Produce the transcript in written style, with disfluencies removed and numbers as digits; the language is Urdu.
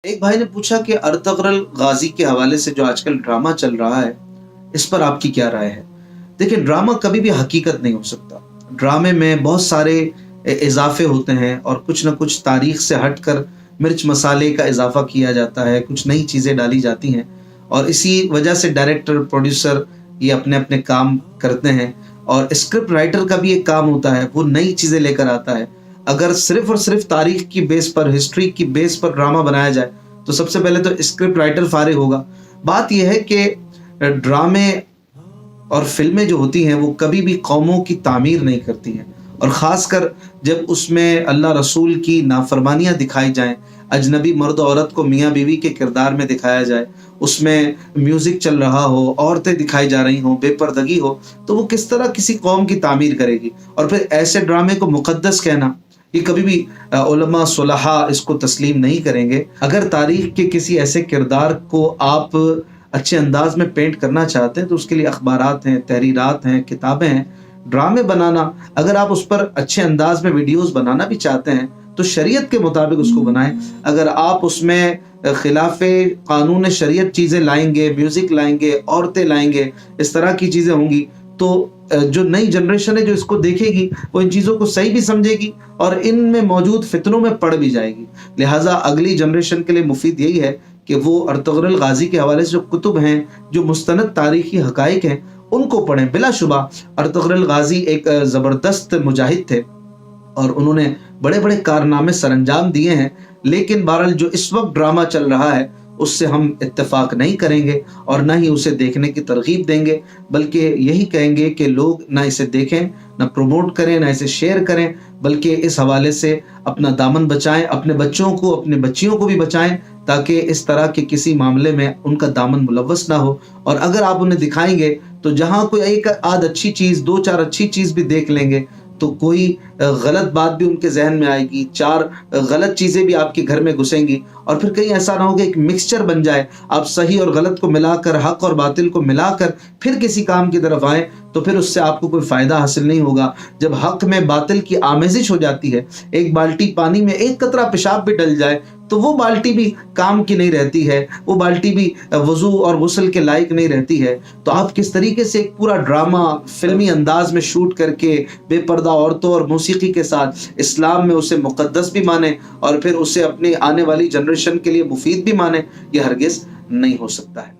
ایک بھائی نے پوچھا کہ ارطغرل غازی کے حوالے سے جو آج کل ڈرامہ چل رہا ہے اس پر آپ کی کیا رائے ہے؟ دیکھیں، ڈرامہ کبھی بھی حقیقت نہیں ہو سکتا۔ ڈرامے میں بہت سارے اضافے ہوتے ہیں اور کچھ نہ کچھ تاریخ سے ہٹ کر مرچ مسالے کا اضافہ کیا جاتا ہے، کچھ نئی چیزیں ڈالی جاتی ہیں، اور اسی وجہ سے ڈائریکٹر پروڈیوسر یہ اپنے اپنے کام کرتے ہیں۔ اور اسکرپٹ رائٹر کا بھی ایک کام ہوتا ہے، وہ نئی چیزیں لے کر آتا ہے۔ اگر صرف اور صرف تاریخ کی بیس پر، ہسٹری کی بیس پر ڈرامہ بنایا جائے تو سب سے پہلے تو اسکرپٹ رائٹر فارغ ہوگا۔ بات یہ ہے کہ ڈرامے اور فلمیں جو ہوتی ہیں وہ کبھی بھی قوموں کی تعمیر نہیں کرتی ہیں، اور خاص کر جب اس میں اللہ رسول کی نافرمانیاں دکھائی جائیں، اجنبی مرد و عورت کو میاں بیوی کے کردار میں دکھایا جائے، اس میں میوزک چل رہا ہو، عورتیں دکھائی جا رہی ہوں، بے پردگی ہو، تو وہ کس طرح کسی قوم کی تعمیر کرے گی؟ اور پھر ایسے ڈرامے کو مقدس کہنا، یہ کبھی بھی علماء صلحاء اس کو تسلیم نہیں کریں گے۔ اگر تاریخ کے کسی ایسے کردار کو آپ اچھے انداز میں پینٹ کرنا چاہتے ہیں تو اس کے لیے اخبارات ہیں، تحریرات ہیں، کتابیں ہیں۔ ڈرامے بنانا، اگر آپ اس پر اچھے انداز میں ویڈیوز بنانا بھی چاہتے ہیں تو شریعت کے مطابق اس کو بنائیں۔ اگر آپ اس میں خلاف قانون شریعت چیزیں لائیں گے، میوزک لائیں گے، عورتیں لائیں گے، اس طرح کی چیزیں ہوں گی، تو جو نئی جنریشن ہے جو اس کو دیکھے گی وہ ان چیزوں کو صحیح بھی سمجھے گی اور ان میں موجود فتنوں میں پڑ بھی جائے گی۔ لہٰذا اگلی جنریشن کے لیے مفید یہی ہے کہ وہ ارطغرل غازی کے حوالے سے جو کتب ہیں، جو مستند تاریخی حقائق ہیں، ان کو پڑھیں۔ بلا شبہ ارطغرل غازی ایک زبردست مجاہد تھے اور انہوں نے بڑے بڑے کارنامے سر انجام دیے ہیں، لیکن بہرحال جو اس وقت ڈرامہ چل رہا ہے اس سے ہم اتفاق نہیں کریں گے اور نہ ہی اسے دیکھنے کی ترغیب دیں گے، بلکہ یہی کہیں گے کہ لوگ نہ اسے دیکھیں، نہ پروموٹ کریں، نہ اسے شیئر کریں، بلکہ اس حوالے سے اپنا دامن بچائیں، اپنے بچوں کو، اپنے بچیوں کو بھی بچائیں، تاکہ اس طرح کے کسی معاملے میں ان کا دامن ملوث نہ ہو۔ اور اگر آپ انہیں دکھائیں گے تو جہاں کوئی ایک آدھ اچھی چیز، دو چار اچھی چیز بھی دیکھ لیں گے تو کوئی غلط بات بھی ان کے ذہن میں آئے گی، چار غلط چیزیں بھی آپ کے گھر میں گھسیں گی، اور پھر کہیں ایسا نہ ہو کہ ایک مکسچر بن جائے، آپ صحیح اور غلط کو ملا کر، حق اور باطل کو ملا کر پھر کسی کام کی طرف آئیں تو پھر اس سے آپ کو کوئی فائدہ حاصل نہیں ہوگا۔ جب حق میں باطل کی آمیزش ہو جاتی ہے، ایک بالٹی پانی میں ایک قطرہ پیشاب بھی ڈل جائے تو وہ بالٹی بھی کام کی نہیں رہتی ہے، وہ بالٹی بھی وضو اور غسل کے لائق نہیں رہتی ہے۔ تو آپ کس طریقے سے ایک پورا ڈرامہ فلمی انداز میں شوٹ کر کے بے پردہ عورتوں اور موسیقی کے ساتھ اسلام میں اسے مقدس بھی مانیں اور پھر اسے اپنی آنے والی جنریشن کے لیے مفید بھی مانیں، یہ ہرگز نہیں ہو سکتا ہے۔